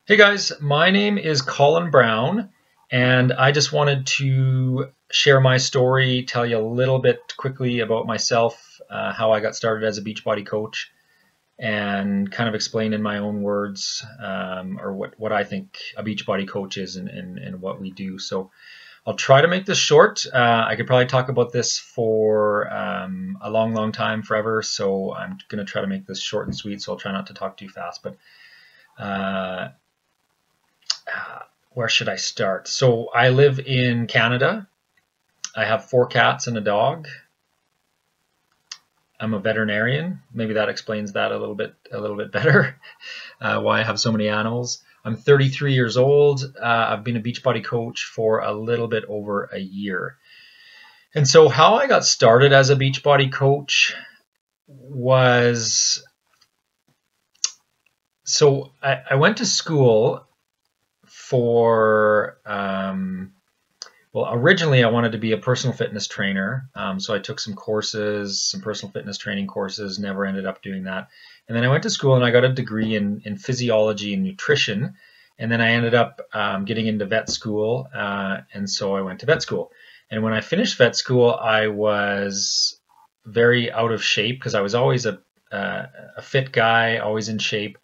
Hey guys, my name is Colin Brown, and I just wanted to share my story, tell you a little bit quickly about myself, how I got started as a Beachbody coach, and kind of explain in my own words or what I think a Beachbody coach is and what we do. So I'll try to make this short. I could probably talk about this for a long time, forever. So I'm going to try to make this short and sweet. So I'll try not to talk too fast, but uh, where should I start? So I live in Canada. I have 4 cats and a dog. I'm a veterinarian. Maybe that explains that a little bit better. Why I have so many animals. I'm 33 years old. I've been a Beachbody coach for a little bit over a year. And so how I got started as a Beachbody coach was, so I went to school for, well, originally I wanted to be a personal fitness trainer. So I took some courses, some personal fitness training courses, never ended up doing that. And then I went to school and I got a degree in physiology and nutrition. And then I ended up getting into vet school. And so I went to vet school. And when I finished vet school, I was very out of shape because I was always a fit guy, always in shape.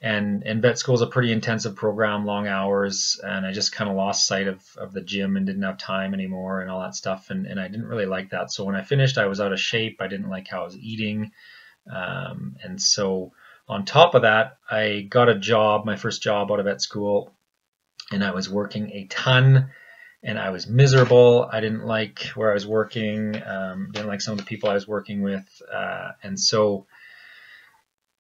And vet school is a pretty intensive program, long hours, and I just kind of lost sight of the gym and didn't have time anymore and all that stuff, and I didn't really like that. So when I finished, I was out of shape. I didn't like how I was eating, and so on top of that, I got a job, my first job out of vet school, and I was working a ton, and I was miserable. I didn't like where I was working, didn't like some of the people I was working with, and so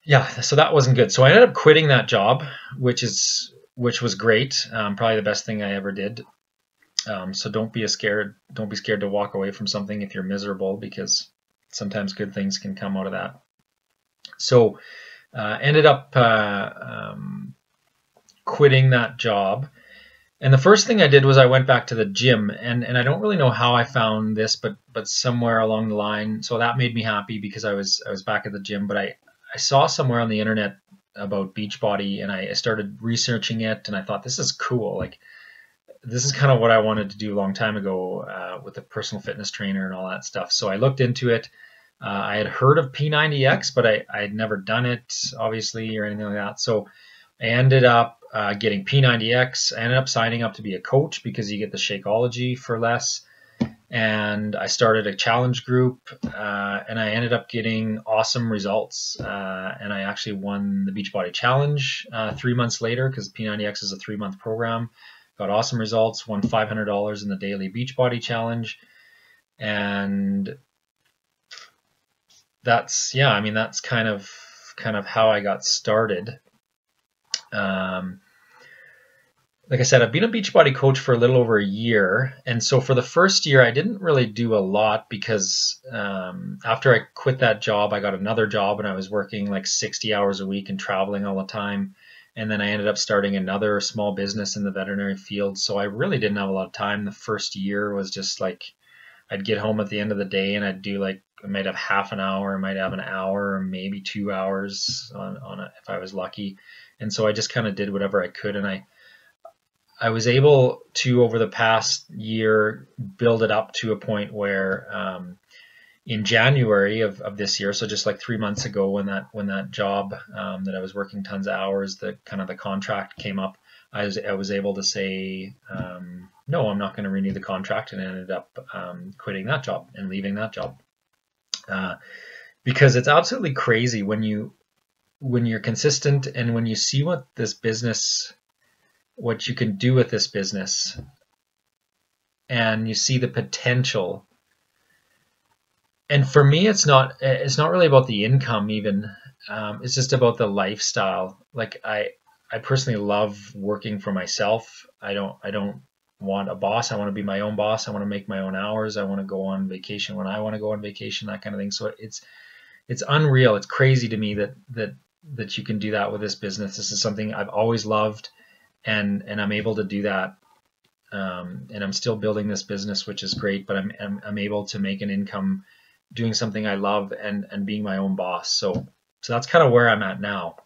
yeah, so that wasn't good. So I ended up quitting that job, which was great. Probably the best thing I ever did. So don't be scared to walk away from something if you're miserable, because sometimes good things can come out of that. So ended up quitting that job. And the first thing I did was I went back to the gym, and I don't really know how I found this, but somewhere along the line, so that made me happy because I was back at the gym. But I saw somewhere on the internet about Beachbody, and I started researching it, and I thought, this is cool. Like, this is kind of what I wanted to do a long time ago with a personal fitness trainer and all that stuff. So I looked into it. I had heard of P90X, but I had never done it, obviously, or anything like that. So I ended up getting P90X. I ended up signing up to be a coach because you get the Shakeology for less. And I started a challenge group, and I ended up getting awesome results. And I actually won the Beachbody Challenge 3 months later, because P90X is a 3-month program. Got awesome results, won $500 in the daily Beachbody Challenge. And that's, yeah, I mean, that's kind of how I got started. Like I said, I've been a Beachbody coach for a little over a year. And so for the first year, I didn't really do a lot because after I quit that job, I got another job and I was working like 60 hours a week and traveling all the time. And then I ended up starting another small business in the veterinary field. So I really didn't have a lot of time. The first year was just like, I'd get home at the end of the day and I'd do like, I might have half an hour, I might have an hour, or maybe 2 hours on it if I was lucky. And so I just kind of did whatever I could. And I was able to, over the past year, build it up to a point where in January of this year, so just like 3 months ago, when that job that I was working tons of hours, the contract came up, I was able to say, no, I'm not going to renew the contract, and I ended up quitting that job and leaving that job. Because it's absolutely crazy when you're consistent and when you see what you can do with this business, and you see the potential. And for me, it's not really about the income even. It's just about the lifestyle. Like I personally love working for myself. I don't want a boss. I want to be my own boss. I want to make my own hours. I want to go on vacation when I want to go on vacation, that kind of thing. So it's unreal. It's crazy to me that you can do that with this business. This is something I've always loved. And I'm able to do that, and I'm still building this business, which is great. But I'm able to make an income doing something I love and being my own boss. So that's kind of where I'm at now.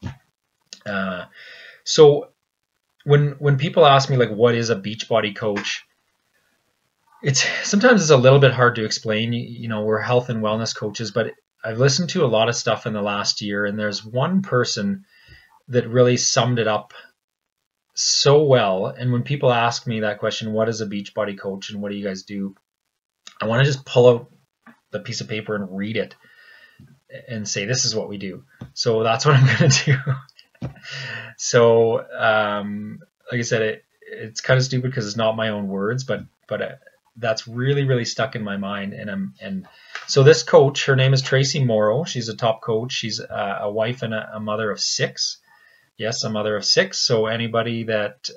So when people ask me like, what is a Beachbody coach? Sometimes it's a little bit hard to explain. You know, we're health and wellness coaches, but I've listened to a lot of stuff in the last year, and there's one person that really summed it up so well. And when people ask me that question, what is a Beachbody coach and what do you guys do? I want to just pull out the piece of paper and read it and say, this is what we do. So that's what I'm going to do. So, like I said, it's kind of stupid because it's not my own words, but that's really, really stuck in my mind. And so this coach, her name is Tracy Morrow. She's a top coach. She's a wife and a mother of 6. Yes, a mother of 6. So anybody that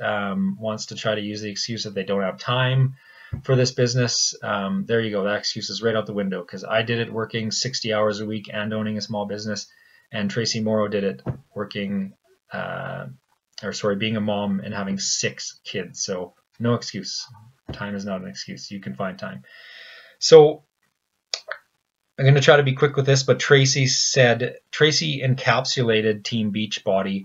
wants to try to use the excuse that they don't have time for this business, there you go. That excuse is right out the window, because I did it working 60 hours a week and owning a small business, and Tracy Morrow did it working, being a mom and having 6 kids. So no excuse. Time is not an excuse. You can find time. So I'm going to try to be quick with this, but Tracy encapsulated Team Beachbody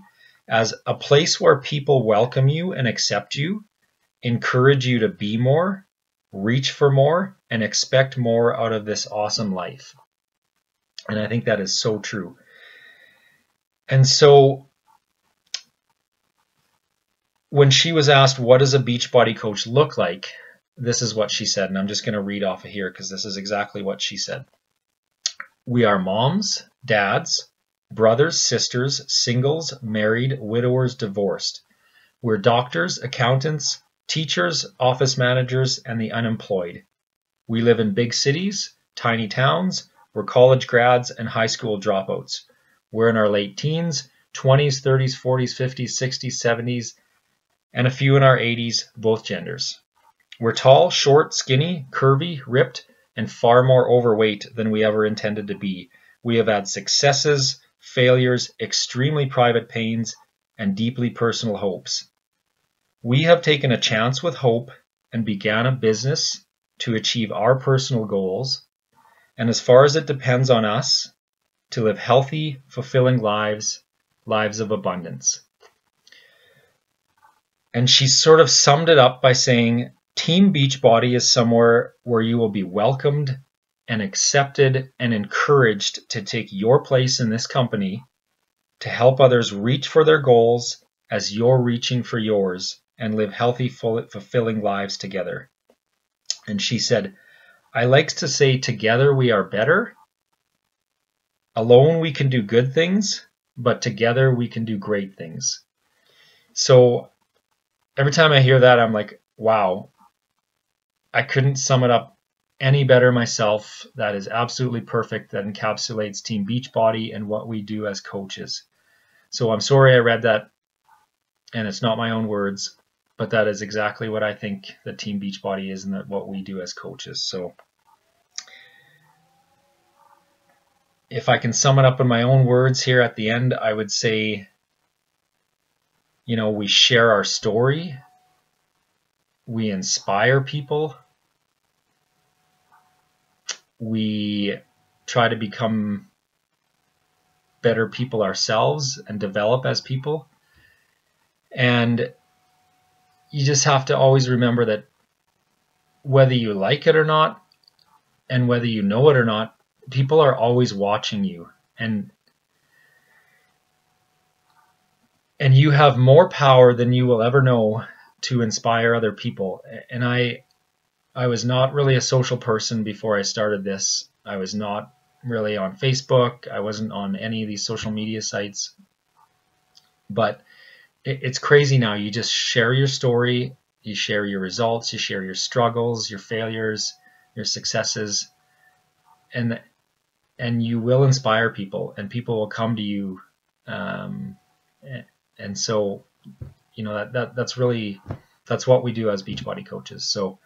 as a place where people welcome you and accept you, encourage you to be more, reach for more, and expect more out of this awesome life. And I think that is so true. And so when she was asked, what does a Beachbody coach look like? This is what she said, and I'm just going to read off of here because this is exactly what she said. We are moms, dads, brothers, sisters, singles, married, widowers, divorced. We're doctors, accountants, teachers, office managers, and the unemployed. We live in big cities, tiny towns. We're college grads and high school dropouts. We're in our late teens, 20s, 30s, 40s, 50s, 60s, 70s, and a few in our 80s, both genders. We're tall, short, skinny, curvy, ripped, and far more overweight than we ever intended to be. We have had successes, failures, extremely private pains, and deeply personal hopes. We have taken a chance with hope and began a business to achieve our personal goals, and as far as it depends on us, to live healthy, fulfilling lives of abundance. And she sort of summed it up by saying, Team Beachbody is somewhere where you will be welcomed and accepted and encouraged to take your place in this company, to help others reach for their goals as you're reaching for yours, and live healthy, fulfilling lives together. And she said, I like to say, together we are better. Alone we can do good things, but together we can do great things. So every time I hear that, I'm like, wow, I couldn't sum it up any better myself. That is absolutely perfect. That encapsulates Team Beachbody and what we do as coaches. So I'm sorry I read that, and it's not my own words, but that is exactly what I think that Team Beachbody is and that what we do as coaches. So if I can sum it up in my own words here at the end, I would say, you know, we share our story, we inspire people, we try to become better people ourselves and develop as people. And you just have to always remember that whether you like it or not, and whether you know it or not, people are always watching you. And you have more power than you will ever know to inspire other people. And I was not really a social person before I started this. I was not really on Facebook. I wasn't on any of these social media sites. But it's crazy now. You just share your story, you share your results, you share your struggles, your failures, your successes, and you will inspire people, and people will come to you. And so, you know, that's what we do as Beachbody coaches. So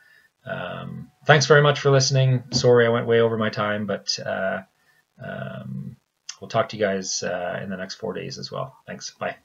thanks very much for listening. Sorry I went way over my time, but we'll talk to you guys in the next 4 days as well. Thanks. Bye.